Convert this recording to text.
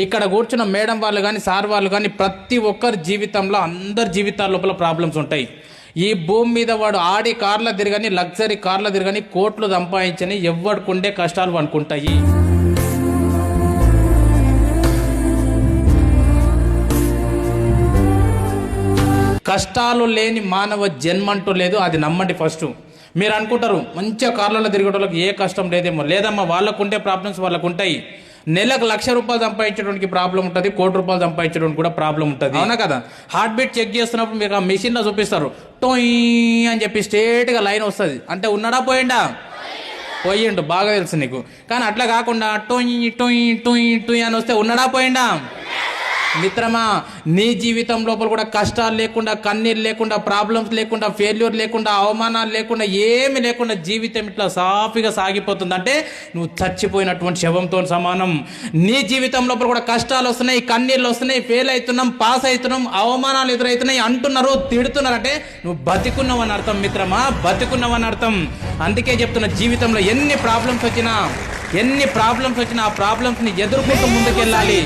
ఇక్కడ కూర్చున్న మేడం వాళ్ళు కానీ సార్ వాళ్ళు కానీ ప్రతి ఒక్కరి జీవితంలో అందరి జీవితాల లోపల ప్రాబ్లమ్స్ ఉంటాయి. ఈ భూమి మీద వాడు ఆడి కార్ల తిరగని, లగ్జరీ కార్ల తిరగని, కోట్లు సంపాదించని ఎవరికి ఉండే కష్టాలు అనుకుంటాయి. కష్టాలు లేని మానవ జన్మంటూ లేదు, అది నమ్మండి. ఫస్ట్ మీరు అనుకుంటారు మంచిగా కార్లలో తిరిగేటోళ్ళకి ఏ కష్టం లేదేమో. లేదమ్మా, వాళ్ళకు ఉండే ప్రాబ్లమ్స్ వాళ్ళకు ఉంటాయి. నెలకు ₹1,00,000 సంపాదించడానికి ప్రాబ్లం ఉంటుంది, ₹1,00,00,000 సంపాదించడానికి కూడా ప్రాబ్లం ఉంటుంది. అవునా కదా? హార్ట్ బీట్ చెక్ చేస్తున్నప్పుడు మీకు ఆ మెషిన్లో చూపిస్తారు, టోయ్ అని చెప్పి స్ట్రేట్గా లైన్ వస్తుంది. అంటే ఉన్నాడా పోయిండా? పోయిండు, బాగా తెలుసు నీకు. కానీ అట్లా కాకుండా టోయ్ టోయ్ టోయ్ టోయ్ అని వస్తే ఉన్నాడా పోయిండా? మిత్రమా, నీ జీవితం లోపల కూడా కష్టాలు లేకుండా, కన్నీరు లేకుండా, ప్రాబ్లమ్స్ లేకుండా, ఫెయిల్యూర్ లేకుండా, అవమానాలు లేకుండా, ఏమి లేకుండా జీవితం ఇట్లా సాఫీగా సాగిపోతుంది అంటే నువ్వు చచ్చిపోయినటువంటి శవంతో సమానం. నీ జీవితం లోపల కూడా కష్టాలు వస్తున్నాయి, కన్నీళ్ళు వస్తున్నాయి, ఫెయిల్ అవుతున్నాం, పాస్ అవుతున్నాం, అవమానాలు ఎదురవుతున్నాయి అంటున్నారు, తిడుతున్నారు అంటే నువ్వు బతికున్నావని అర్థం మిత్రమా, బతికున్నావని అర్థం. అందుకే చెప్తున్నా, జీవితంలో ఎన్ని ప్రాబ్లమ్స్ వచ్చినా ఆ ప్రాబ్లమ్స్ని ఎదుర్కొంటూ ముందుకెళ్ళాలి.